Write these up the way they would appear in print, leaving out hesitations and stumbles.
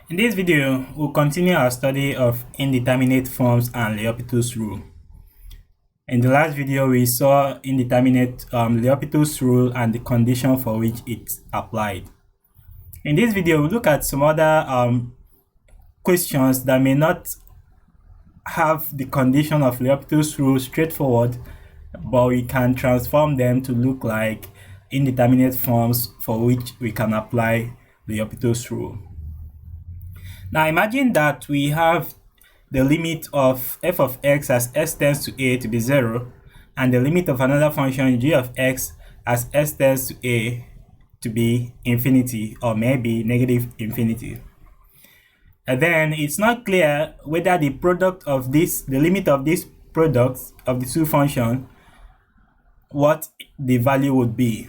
In this video, we'll continue our study of indeterminate forms and L'Hopital's rule. In the last video, we saw indeterminate L'Hopital's rule and the condition for which it's applied. In this video, we'll look at some other questions that may not have the condition of L'Hopital's rule straightforward, but we can transform them to look like indeterminate forms for which we can apply L'Hopital's rule. Now imagine that we have the limit of f of x as s tends to a to be 0, and the limit of another function g of x as s tends to a to be infinity, or maybe negative infinity. And then it's not clear whether the product of the limit of this product of the two functions, what the value would be.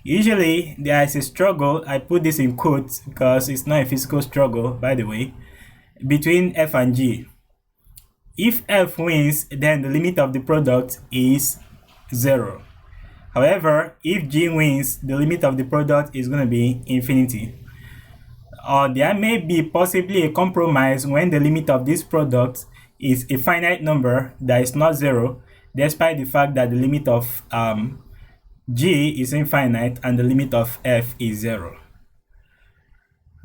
Usually there is a struggle, I put this in quotes because it's not a physical struggle, by the way, between f and g. If f wins, then the limit of the product is 0. However, if g wins, the limit of the product is going to be infinity. Or there may be possibly a compromise when the limit of this product is a finite number that is not 0, despite the fact that the limit of g is infinite and the limit of f is 0.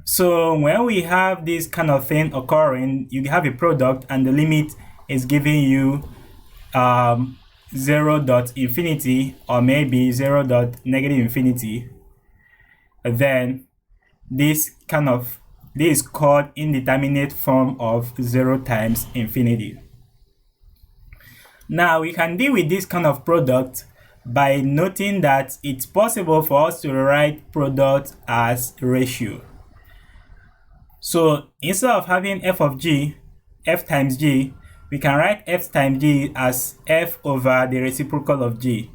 So when we have this kind of thing occurring, you have a product and the limit is giving you 0 dot infinity, or maybe 0 dot negative infinity, then this is called indeterminate form of 0 times infinity. Now we can deal with this kind of product by noting that it's possible for us to write product as ratio. So instead of having f of g, f times g, we can write f times g as f over the reciprocal of g.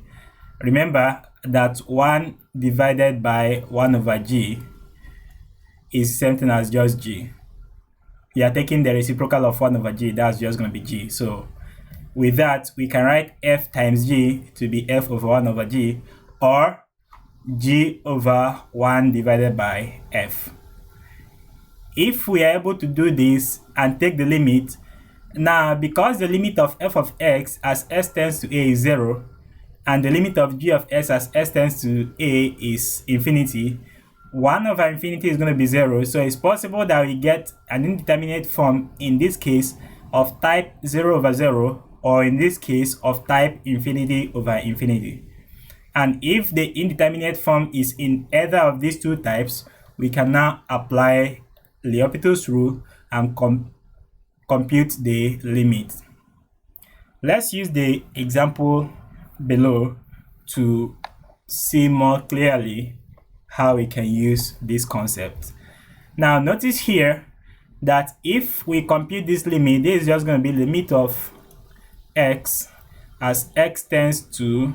Remember that 1 divided by 1 over g is the same thing as just g. We are taking the reciprocal of 1 over g, that's just going to be g. So with that, we can write f times g to be f over 1 over g, or g over 1 divided by f. If we are able to do this and take the limit, now because the limit of f of x as s tends to a is 0, and the limit of g of s as s tends to a is infinity, 1 over infinity is going to be 0, so it's possible that we get an indeterminate form, in this case, of type 0 over 0, or in this case of type infinity over infinity. And if the indeterminate form is in either of these two types, we can now apply L'Hopital's rule and compute the limit. Let's use the example below to see more clearly how we can use this concept. Now notice here that if we compute this limit, this is just going to be the limit of x as x tends to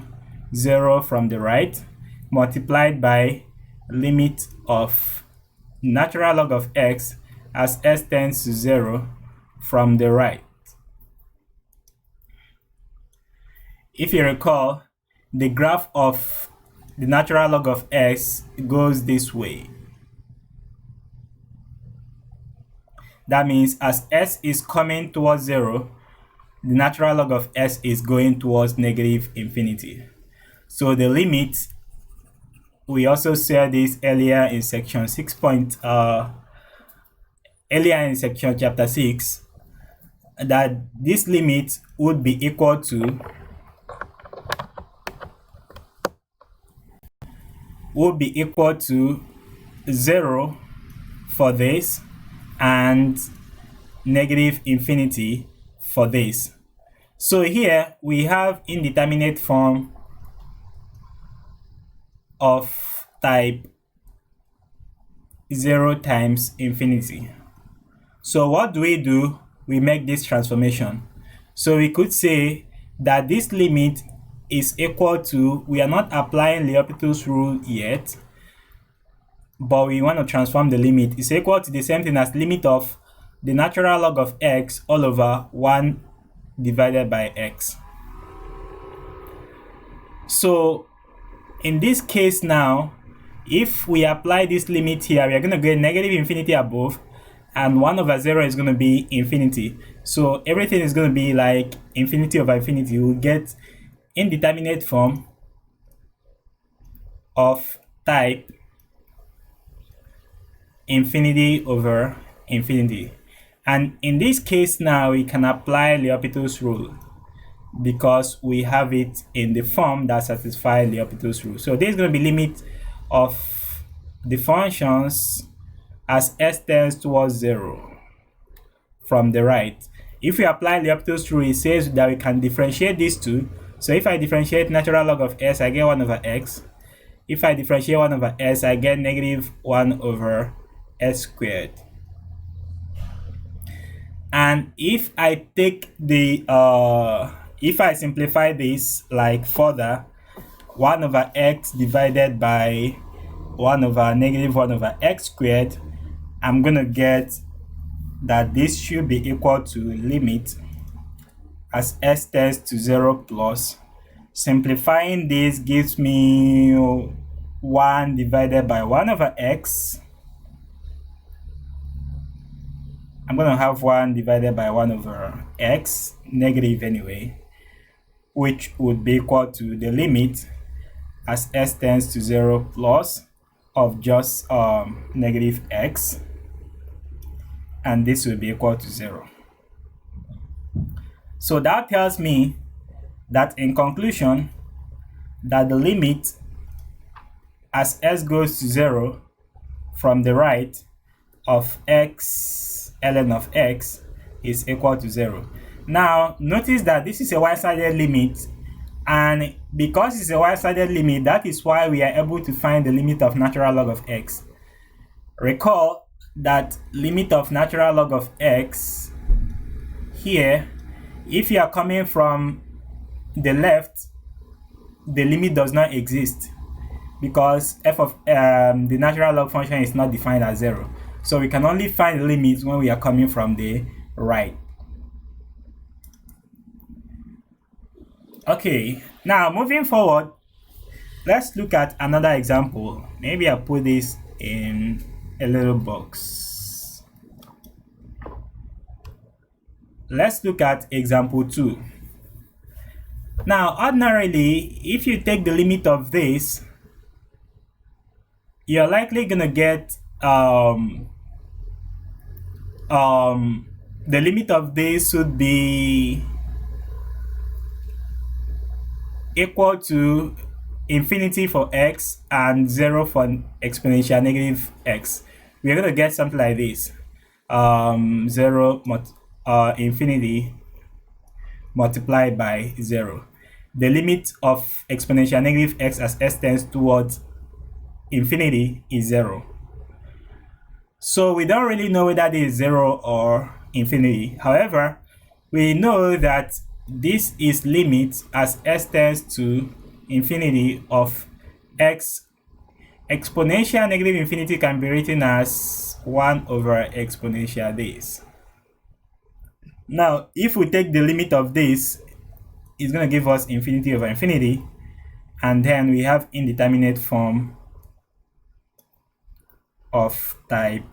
0 from the right, multiplied by limit of natural log of x as s tends to 0 from the right. If you recall, the graph of the natural log of x goes this way. That means as s is coming towards 0, the natural log of s is going towards negative infinity. So the limit, we also said this earlier in section 6 earlier in section chapter 6, that this limit would be equal to would be equal to 0 for this and negative infinity for this. So here we have indeterminate form of type 0 times infinity. So what do? We make this transformation. So we could say that this limit is equal to, we are not applying L'Hopital's rule yet, but we want to transform the limit. It's equal to the same thing as limit of the natural log of x all over 1 divided by x. So in this case now, if we apply this limit here, we are going to get negative infinity above, and 1 over 0 is going to be infinity. So everything is going to be like infinity over infinity. We'll get indeterminate form of type infinity over infinity. And in this case now, we can apply L'Hopital's rule because we have it in the form that satisfies L'Hopital's rule. So this is going to be limit of the functions as s tends towards 0 from the right. If we apply L'Hopital's rule, it says that we can differentiate these two. So if I differentiate natural log of s, I get 1 over x. If I differentiate 1 over s, I get negative 1 over s squared. And if I take the if I simplify this like further, 1 over x divided by 1 over negative 1 over x squared, I'm gonna get that this should be equal to limit as s tends to 0 plus. Simplifying this gives me 1 divided by 1 over x. I'm going to have 1 divided by 1 over x, negative anyway, which would be equal to the limit as s tends to 0 plus of just negative x, and this will be equal to 0. So that tells me that in conclusion, that the limit as s goes to 0 from the right of x ln of x is equal to 0. Now notice that this is a one-sided limit, and because it's a one-sided limit, that is why we are able to find the limit of natural log of x. Recall that limit of natural log of x here, if you are coming from the left, the limit does not exist because f of the natural log function is not defined as 0. So we can only find the limits when we are coming from the right. Okay, now moving forward, let's look at another example. Maybe I'll put this in a little box. Let's look at example 2. Now, ordinarily, if you take the limit of this, you're likely gonna get the limit of this would be equal to infinity for x and 0 for exponential negative x. We're going to get something like this. 0 infinity multiplied by 0. The limit of exponential negative x as s tends towards infinity is 0. So we don't really know whether this is 0 or infinity. However, we know that this is limit as s tends to infinity of x. Exponential negative infinity can be written as 1 over exponential this. Now, if we take the limit of this, it's going to give us infinity over infinity, and then we have indeterminate form of type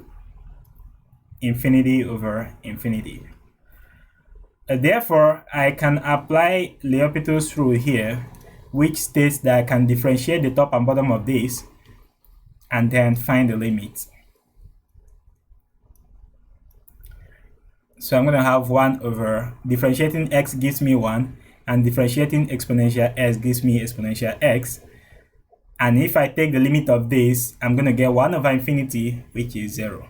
infinity over infinity. Therefore, I can apply L'Hopital's rule here, which states that I can differentiate the top and bottom of this and then find the limit. So I'm going to have 1 over differentiating x gives me 1, and differentiating exponential s gives me exponential x. And if I take the limit of this, I'm going to get 1 over infinity, which is 0.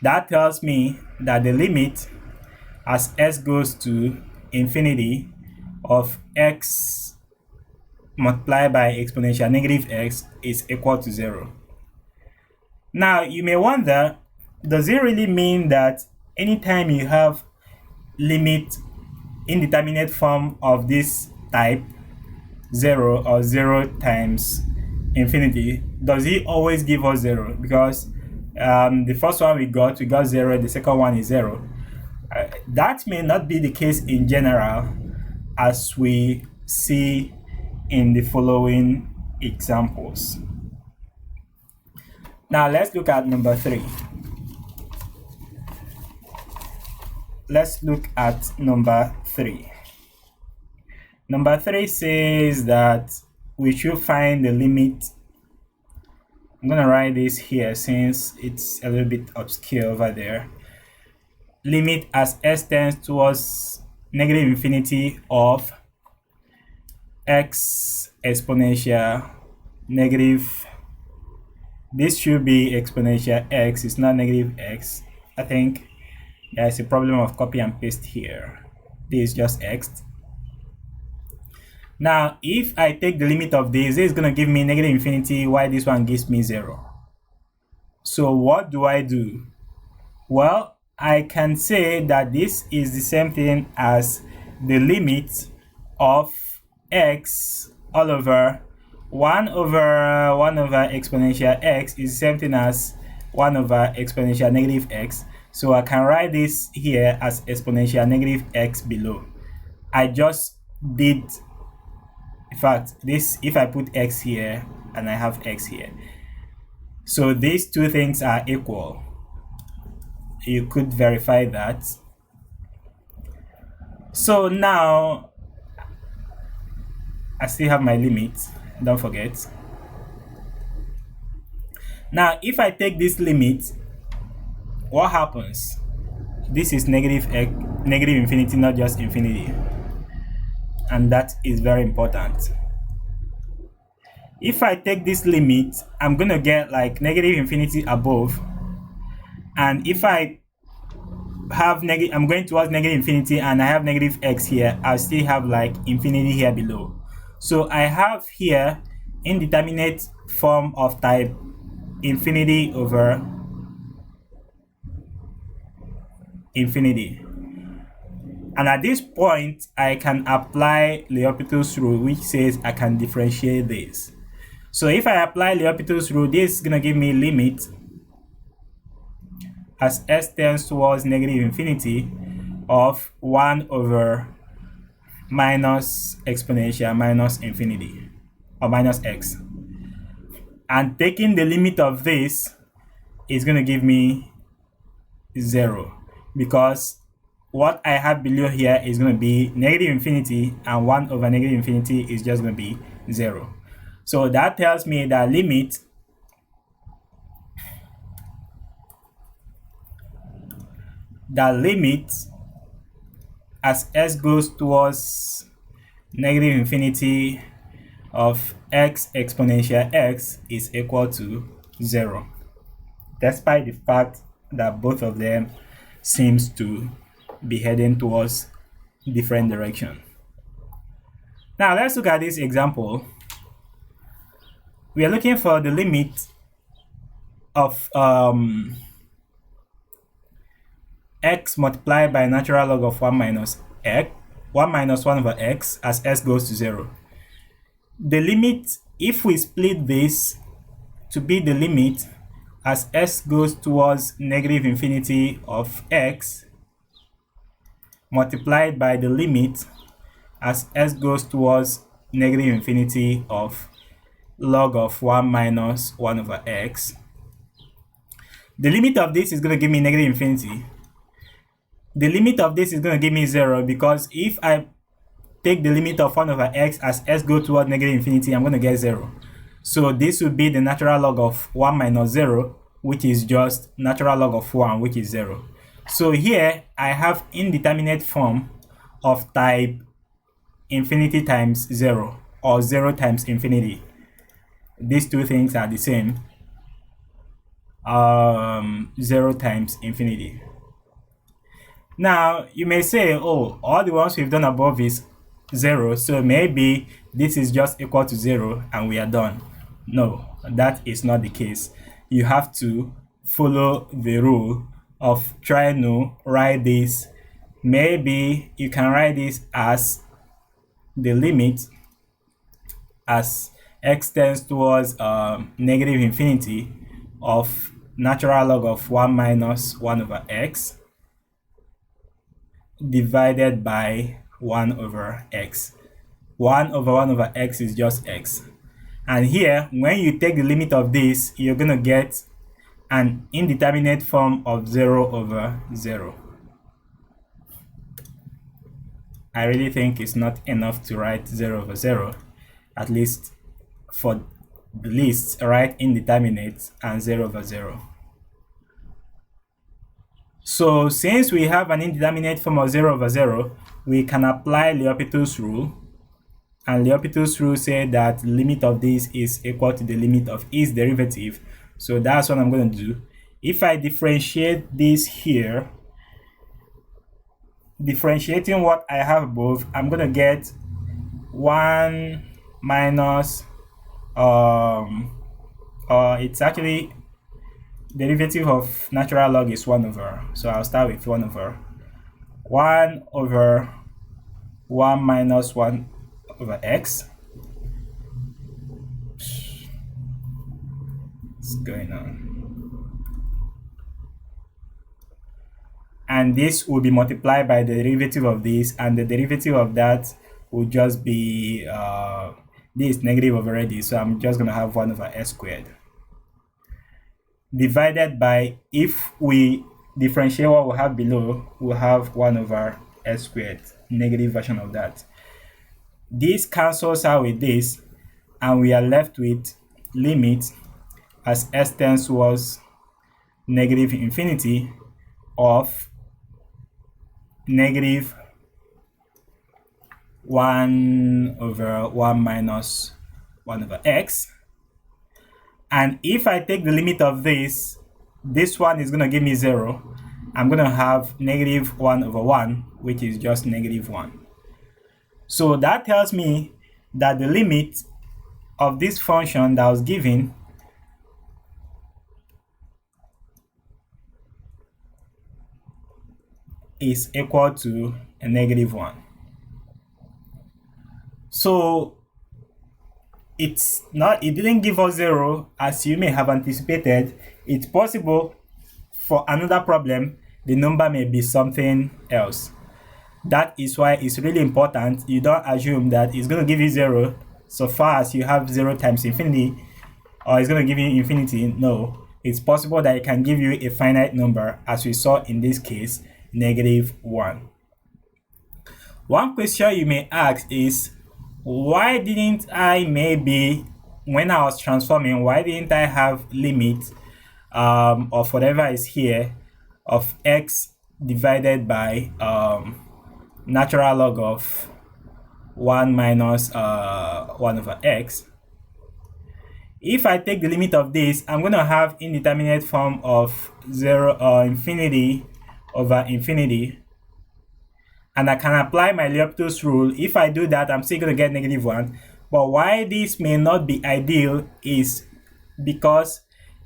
That tells me that the limit as s goes to infinity of x multiplied by exponential negative x is equal to 0. Now, you may wonder, does it really mean that anytime you have limit indeterminate form of this type, 0 or 0 times infinity, does it always give us 0? Because the first one we got 0, the second one is 0. That may not be the case in general, as we see in the following examples. Now let's look at number 3. Let's look at number 3. Number 3 says that we should find the limit. I'm going to write this here since it's a little bit obscure over there. Limit as s tends towards negative infinity of x exponential negative. This should be exponential x. It's not negative x. I think there's a problem of copy and paste here. This is just x. Now, if I take the limit of this is going to give me negative infinity, while this one gives me 0. So what do I do? Well, I can say that this is the same thing as the limit of x all over 1 over exponential x is the same thing as 1 over exponential negative x. So I can write this here as exponential negative x below. I just did, in fact, this, if I put x here and I have x here. So these two things are equal. You could verify that. So now I still have my limit, don't forget. Now if I take this limit, what happens? This is negative infinity, not just infinity, and that is very important. If I take this limit, I'm gonna get like negative infinity above, and if I have I'm going towards negative infinity and I have negative x here, I'll still have like infinity here below. So I have here indeterminate form of type infinity over infinity. And at this point, I can apply L'Hopital's rule, which says I can differentiate this. So if I apply L'Hopital's rule, this is going to give me limit as s tends towards negative infinity of 1 over minus exponential minus infinity, or minus x. And taking the limit of this is going to give me 0, because what I have below here is going to be negative infinity, and 1 over negative infinity is just going to be 0. So that tells me that limit as s goes towards negative infinity of x exponential x is equal to 0, despite the fact that both of them seems to be heading towards different direction. Now let's look at this example. We are looking for the limit of x multiplied by natural log of 1 minus 1 over x as s goes to 0. The limit, if we split this to be the limit as s goes towards negative infinity of x multiplied by the limit as s goes towards negative infinity of log of 1 minus 1 over x. The limit of this is going to give me negative infinity. The limit of this is going to give me 0, because if I take the limit of 1 over x as s go toward negative infinity, I'm going to get 0. So this would be the natural log of 1 minus 0, which is just natural log of 1, which is 0. So here I have indeterminate form of type infinity times 0, or 0 times infinity. These two things are the same. 0 times infinity. Now you may say, oh, all the ones we've done above is 0, so maybe this is just equal to 0 and we are done. No, that is not the case. You have to follow the rule of trying to write this. Maybe you can write this as the limit as x tends towards negative infinity of natural log of 1 minus 1 over x divided by 1 over x. 1 over x is just x. And here, when you take the limit of this, you're going to get an indeterminate form of 0 over 0. I really think it's not enough to write 0 over 0, at least for the list, write indeterminate and 0 over 0. So since we have an indeterminate form of 0 over 0, we can apply L'Hopital's rule. And L'Hopital's rule says that the limit of this is equal to the limit of its derivative. So that's what I'm going to do. If I differentiate this here, differentiating what I have above, I'm going to get 1 minus, it's actually derivative of natural log is 1 over. So I'll start with 1 over 1 over 1 minus 1 over x. What's going on? And this will be multiplied by the derivative of this, and the derivative of that will just be this negative already, so I'm just going to have 1 over s squared divided by, if we differentiate what we have below, we'll have 1 over s squared, negative version of that. This cancels out with this, and we are left with limit as s tends towards negative infinity of negative 1 over 1 minus 1 over x. And if I take the limit of this one is going to give me 0. I'm going to have negative 1 over 1, which is just negative 1. So that tells me that the limit of this function that was given is equal to a negative 1. So it didn't give us 0 as you may have anticipated. It's possible for another problem the number may be something else. That is why it's really important you don't assume that it's going to give you 0 so far as you have 0 times infinity, or it's going to give you infinity. No, it's possible that it can give you a finite number, as we saw in this case, negative 1. One question you may ask is, why didn't I, maybe when I was transforming, why didn't I have limit of whatever is here of x divided by natural log of 1 minus 1 over x? If I take the limit of this, I'm going to have indeterminate form of 0 infinity over infinity, and I can apply my L'Hopital's rule. If I do that, I'm still going to get negative 1. But why this may not be ideal is because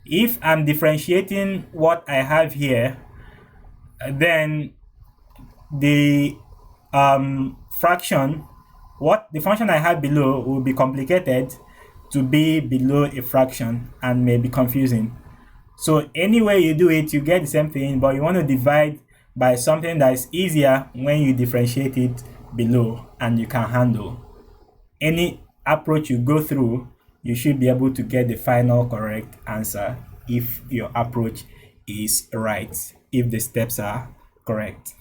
if I'm differentiating what I have here, then the fraction, the function I have below will be complicated to be below a fraction and may be confusing. So any way you do it, you get the same thing, but you want to divide by something that is easier when you differentiate it below and you can handle. Any approach you go through, you should be able to get the final correct answer if your approach is right, if the steps are correct.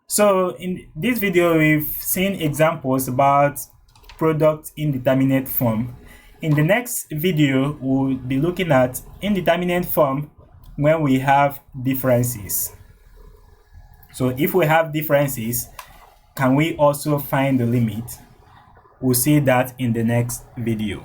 So in this video, we've seen examples about product indeterminate form. In the next video, we'll be looking at indeterminate form when we have differences. So if we have differences, can we also find the limit? We'll see that in the next video.